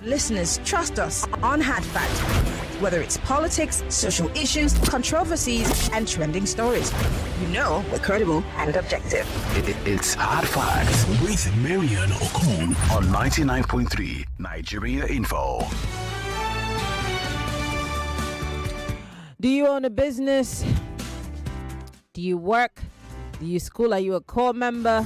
Listeners trust us on Hard Fact. Whether it's politics, social issues, controversies, and trending stories, you know we're credible and objective. It's Hard Facts with Maryann Okon on 99.3 Nigeria Info. Do you own a business? Do you work? Do you school? Are you a core member?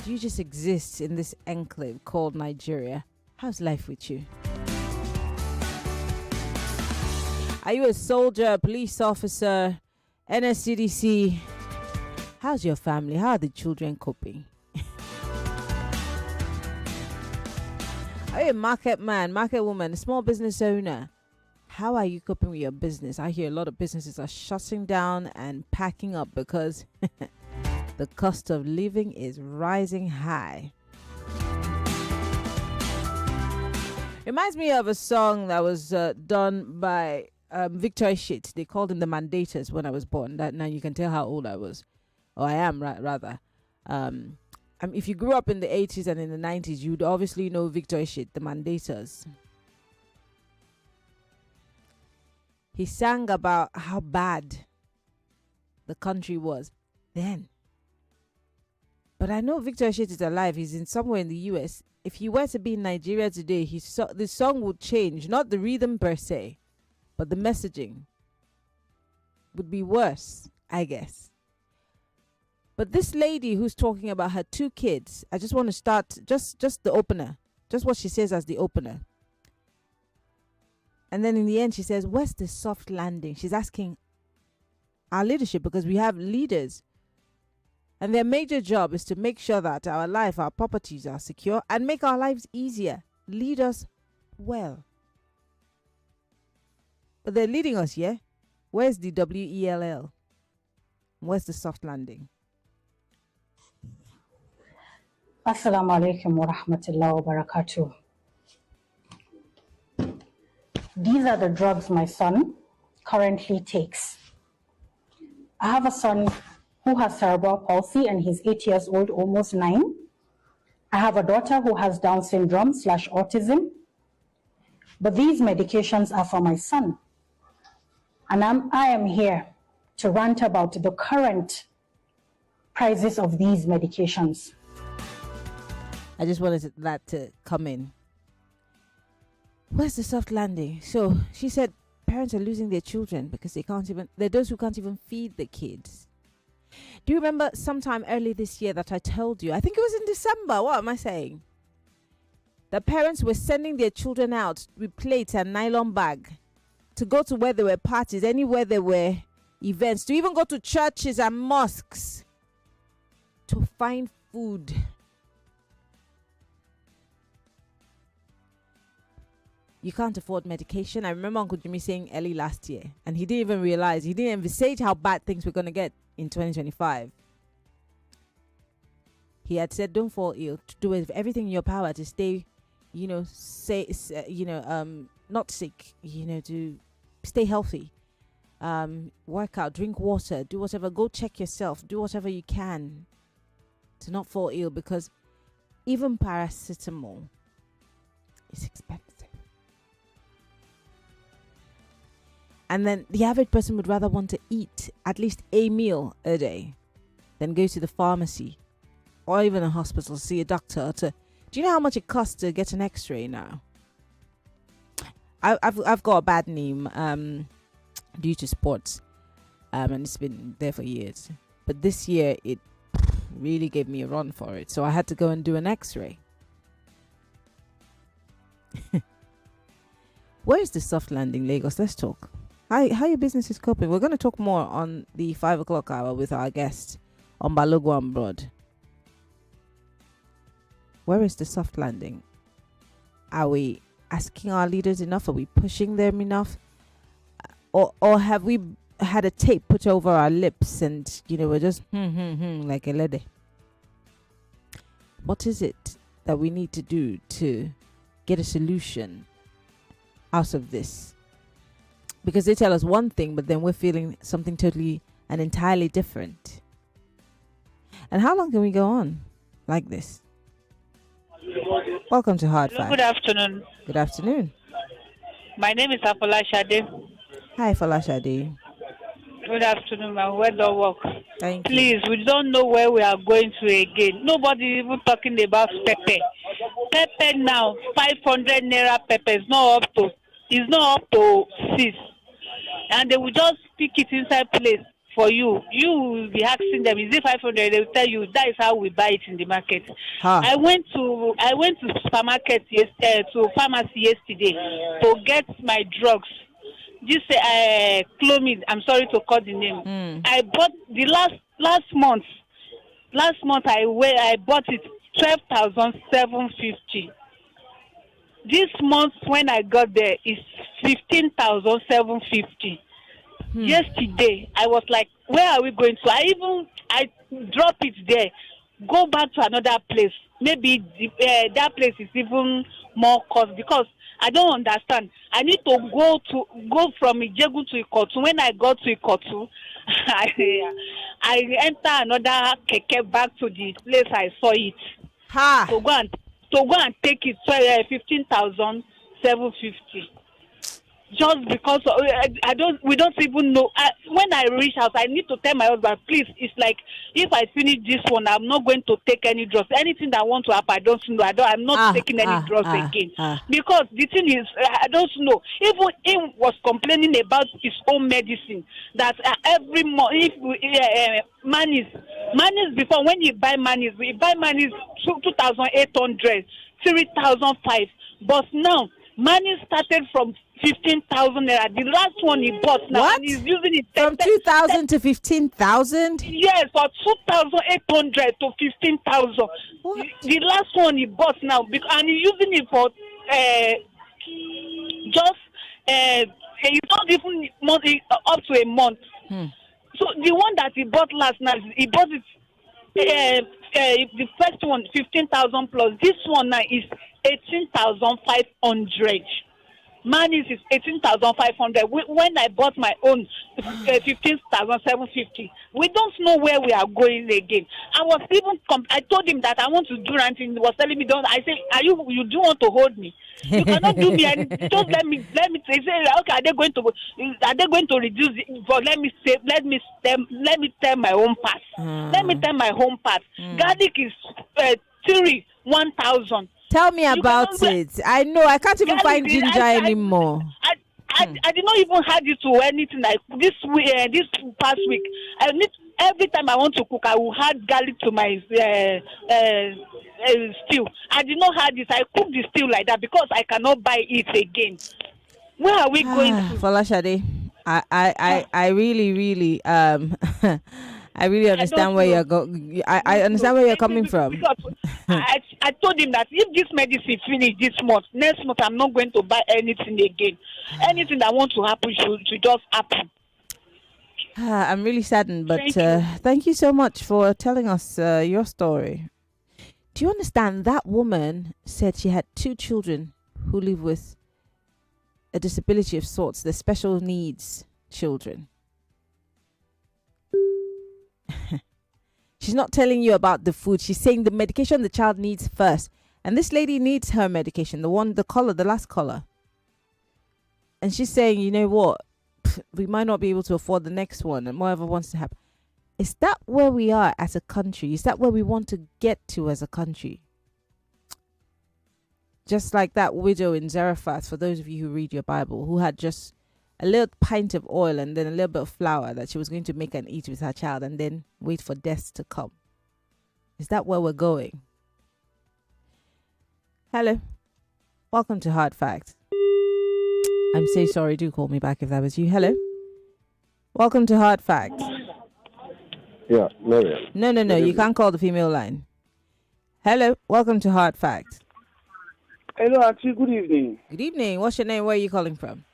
Do you just exist in this enclave called Nigeria? How's life with you? Are you a soldier, a police officer, NSCDC? How's your family? How are the children coping? Are you a market man, market woman, a small business owner? How are you coping with your business? I hear a lot of businesses are shutting down and packing up because the cost of living is rising high. Reminds me of a song that was done by Victor Ishit. They called him the Mandators when I was born. That now you can tell how old I was, or I am rather. If you grew up in the 80s and in the 90s, you'd obviously know Victor Ishit, the Mandators. He sang about how bad the country was then. But I know Victor Ishit is alive. He's in somewhere in the US. If he were to be in Nigeria today, the song would change. Not the rhythm per se, but the messaging would be worse, I guess. But this lady who's talking about her 2 kids, I just want to start just the opener. Just what she says as the opener. And then in the end, she says, where's the soft landing? She's asking our leadership, because we have leaders. And their major job is to make sure that our life, our properties are secure and make our lives easier. Lead us well. But they're leading us, yeah? Where's the WELL? Where's the soft landing? Assalamu alaikum wa rahmatullahi wa barakatuh. These are the drugs my son currently takes. I have a son who has cerebral palsy and he's 8 years old, almost 9. I have a daughter who has Down syndrome / autism. But these medications are for my son. And I am here to rant about the current prices of these medications. I just wanted that to come in. Where's the soft landing? So she said parents are losing their children because they're those who can't even feed the kids. Do you remember sometime early this year that I told you, I think it was in December, what am I saying? The parents were sending their children out with plates and nylon bag to go to where there were parties, anywhere there were events, to even go to churches and mosques to find food. You can't afford medication. I remember Uncle Jimmy saying early last year, and he didn't even realize, he didn't envisage how bad things were going to get in 2025. He had said, don't fall ill. Do everything in your power to stay, not sick, to stay healthy. Work out, drink water, do whatever, go check yourself, do whatever you can to not fall ill, because even paracetamol is expensive. And then the average person would rather want to eat at least a meal a day than go to the pharmacy or even a hospital to see a doctor. Do you know how much it costs to get an X-ray now? I've got a bad name due to sports, and it's been there for years. But this year it really gave me a run for it, so I had to go and do an X-ray. Where is the soft landing, Lagos? Let's talk. How your business is coping. We're going to talk more on the 5 o'clock hour with our guest on Balogo and Broad. Where is the soft landing? Are we asking our leaders enough? Are we pushing them enough? Or have we had a tape put over our lips and, we're just like a lady? What is it that we need to do to get a solution out of this? Because they tell us one thing, but then we're feeling something totally and entirely different. And how long can we go on like this? Welcome to Hard Hello, good Facts. afternoon. Good afternoon. My name is Afola Shade. Hi, Falashade. Good afternoon, my weather work. Thank you. Please, we don't know where we are going to again. Nobody even talking about pepper. Pepper now, 500 naira pepper is not up to 6. And they will just pick it inside place for you. You will be asking them, is it 500? They will tell you that is how we buy it in the market. Ha. I went to supermarket to pharmacy yesterday to get my drugs. This clomid, I'm sorry to call the name. I bought the last month. Last month I bought it 12,750. This month when I got there is 15,750. Yesterday I was like, where are we going to? I drop it there, go back to another place. Maybe that place is even more cost because I don't understand. I need to go from Ijegun to Ikotu. When I got to Ikotu, I enter another keke back to the place I saw it. Ha. To go and take it 15,750. Just because we don't even know. When I reach out, I need to tell my husband, please. It's like if I finish this one, I'm not going to take any drugs. Anything that want to happen, I don't know. I'm not taking any drugs again because the thing is, I don't know. Even he was complaining about his own medicine that every month, if manis before when you buy manis 2,800, 3,005, but now money started from 15,000 naira. The last one he bought now, What? and he's using it From 2,000 to 15,000? Yes, for 2,800 to 15,000. The last one he bought now, and he's using it for it's not even up to a month. So the one that he bought last night, he bought it. The first one 15,000 plus. This one now is 18,500. Manis is 18,500. When I bought my own 15,750, we don't know where we are going again. I was even I told him that I want to do ranting. He was telling me, don't. I said, you do want to hold me? You cannot do me anything. Just let me. He said, okay, are they going to reduce it? But let me tell my own part. Let me tell my home part. Garlic is 1,000. Tell me about it. I know. I can't even find ginger anymore. I did not even have it to anything like this past week. Every time I want to cook, I will add garlic to my stew. I did not have this. I cook the stew like that because I cannot buy it again. Where are we going to? Falashade, I really I really understand where you're going. I understand where you're coming from. I told him that if this medicine finish this month, next month I'm not going to buy anything again. Anything that wants to happen should just happen. I'm really saddened, but thank you so much for telling us your story. Do you understand? That woman said she had 2 children who live with a disability of sorts, the special needs children. She's not telling you about the food. She's saying the medication the child needs first. And this lady needs her medication, the last collar. And she's saying, you know what? We might not be able to afford the next one and whatever wants to happen. Is that where we are as a country? Is that where we want to get to as a country? Just like that widow in Zarephath, for those of you who read your Bible, who had just a little pint of oil and then a little bit of flour that she was going to make and eat with her child and then wait for death to come. Is that where we're going? Hello. Welcome to Hard Facts. I'm so sorry. Do call me back if that was you. Hello. Welcome to Hard Facts. Yeah, Maryann. No. You can't call the female line. Hello. Welcome to Hard Facts. Hello, Auntie. Good evening. Good evening. What's your name? Where are you calling from?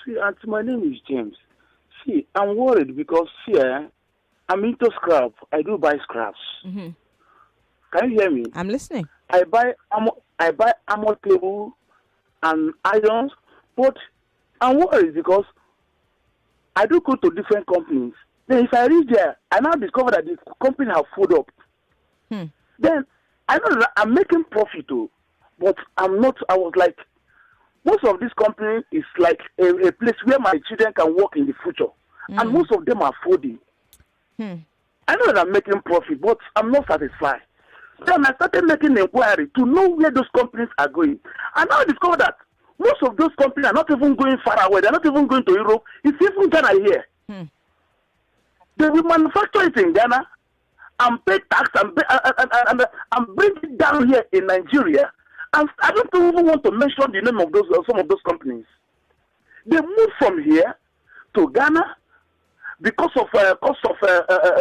See, Auntie, my name is James. See, I'm worried because I'm into scrap. I do buy scraps. Mm-hmm. Can you hear me? I'm listening. I buy armor table and irons, but I'm worried because I do go to different companies. Then if I reach there, I now discover that the company have food up. Then I know that I'm making profit too, but I'm not. I was like, most of this company is like a place where my children can work in the future, and most of them are folding. I know that I'm making profit, but I'm not satisfied. Then I started making inquiry to know where those companies are going, and now I discovered that most of those companies are not even going far away. They're not even going to Europe. It's even Ghana here. They will manufacture it in Ghana and pay tax and bring it down here in Nigeria. And I don't even want to mention the name of those some of those companies. They moved from here to Ghana because of cost of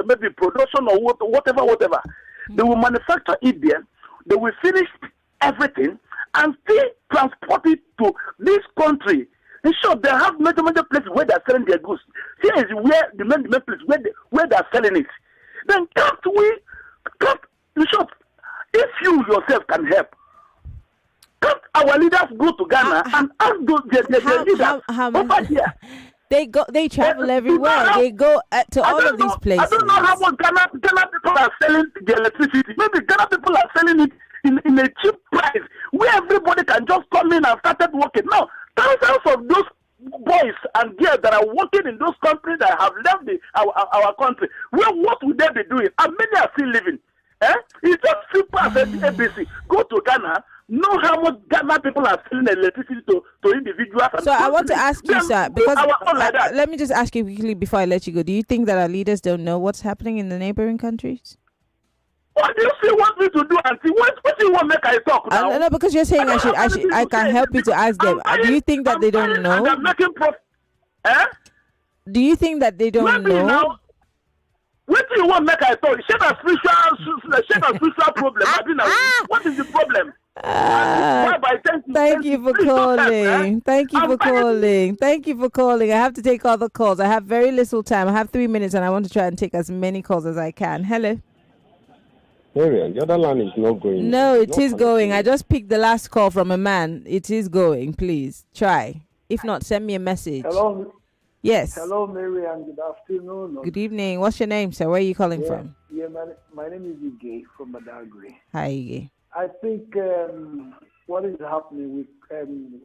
maybe production or whatever. They will manufacture it there. They will finish everything and still transport it to this country. In short, they have major places where they are selling their goods. Here is where the main place where they are selling it. Then in short, if you yourself can help, can't our leaders go to Ghana and ask their leaders over here? They travel everywhere. They go to all of these places. I don't know how much Ghana people are selling the electricity. Maybe Ghana people are selling it in a cheap price where everybody can just come in and start working. Now, thousands of those boys and girls that are working in those countries that have left our country, what would they be doing? And many are still living. It's just simple as ABC. Go to Ghana, know how much Ghana people are selling electricity to individuals. So I want to ask you, sir, because let me just ask you quickly before I let you go. Do you think that our leaders don't know what's happening in the neighboring countries? What do you still want me to do, Auntie? What do you want make I talk now? No, because you're saying I can help you to ask them. Do you think that they don't know? They're making profit. Do you think that they don't know? Now, what do you want make I talk? Share a spiritual problem. What is the problem? Thank you for calling. Thank you for calling. Thank you for calling. I have to take all the calls. I have very little time. I have 3 minutes, and I want to try and take as many calls as I can. Hello. Maryann, the other line is not going. No, it is going. I just picked the last call from a man. It is going. Please try. If not, send me a message. Hello. Yes. Hello, Maryann. Good afternoon. Good evening. What's your name, sir? Where are you calling from? Yeah, my name is Ige from Badagry. Hi, Ige. I think what is happening with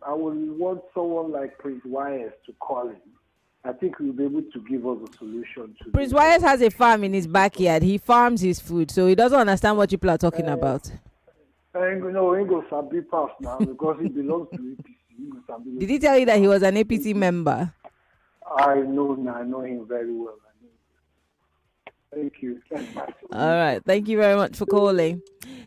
I will want someone like Prince Wires to call him. I think he'll be able to give us a solution to Prince Wires has a farm in his backyard. He farms his food, so he doesn't understand what people are talking about. Ingo Sabi pass now because he belongs to APC. Did he tell you that he was an APC member? I know him very well. Thank you. All right. Thank you very much for calling.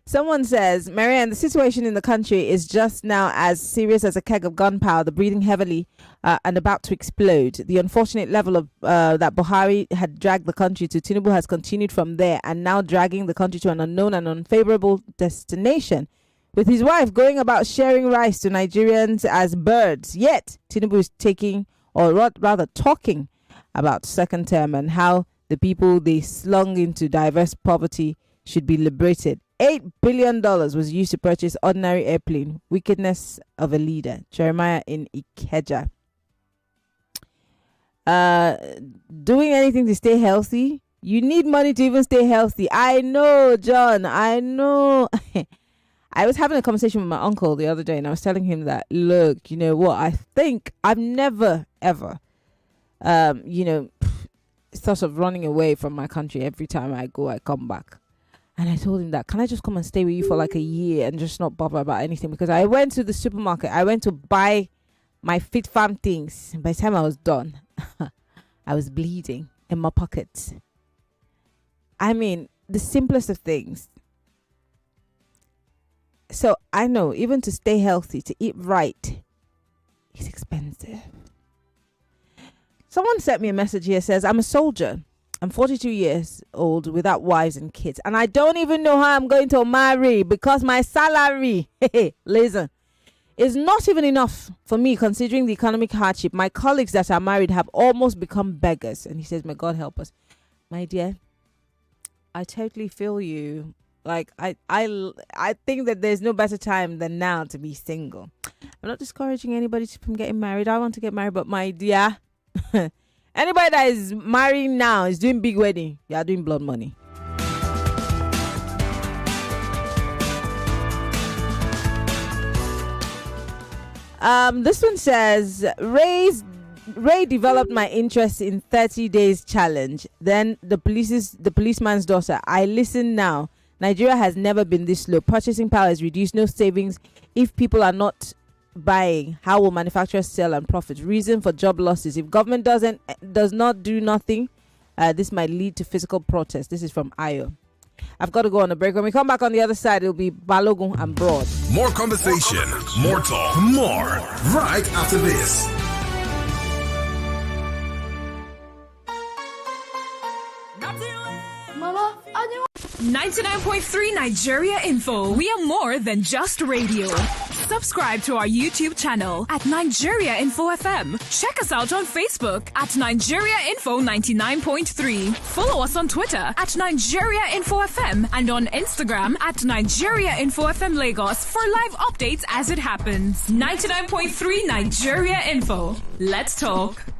Someone says, Maryann, the situation in the country is just now as serious as a keg of gunpowder, breathing heavily and about to explode. The unfortunate level of that Buhari had dragged the country to, Tinubu has continued from there and now dragging the country to an unknown and unfavorable destination, with his wife going about sharing rice to Nigerians as birds. Yet, Tinubu is taking, or rather talking, about second term and how the people they slung into diverse poverty should be liberated. $8 billion was used to purchase ordinary airplane. Wickedness of a leader. Jeremiah in Ikeja. Doing anything to stay healthy? You need money to even stay healthy. I know, John. I know. I was having a conversation with my uncle the other day, and I was telling him that, look, you know what? I think I've never, ever, sort of running away from my country. Every time I go, I come back. And I told him that, can I just come and stay with you for like a year and just not bother about anything? Because I went to the supermarket. I went to buy my Fit Farm things. By the time I was done, I was bleeding in my pockets. I mean, the simplest of things. So I know, even to stay healthy, to eat right, it's expensive. Someone sent me a message here, says, I'm a soldier. I'm 42 years old without wives and kids. And I don't even know how I'm going to marry because my salary, listen, is not even enough for me considering the economic hardship. My colleagues that are married have almost become beggars. And he says, may God help us. My dear, I totally feel you. Like, I think that there's no better time than now to be single. I'm not discouraging anybody from getting married. I want to get married, but my dear... Anybody that is marrying now is doing big wedding. You are doing blood money. This one says, Ray developed my interest in 30 days challenge. Then the policeman's daughter. I listen now. Nigeria has never been this slow. Purchasing power is reduced. No savings. If people are not buying, how will manufacturers sell and profit? Reason for job losses. If government does not do nothing, this might lead to physical protest. This is from Ayo. I've got to go on a break. When we come back on the other side, it'll be Balogun and Broad. More conversation, more talk, more right after this. Mama, 99.3 Nigeria Info. We are more than just radio. Subscribe to our YouTube channel at Nigeria Info FM. Check us out on Facebook at Nigeria Info 99.3. Follow us on Twitter at Nigeria Info FM and on Instagram at Nigeria Info FM Lagos for live updates as it happens. 99.3 Nigeria Info. Let's talk.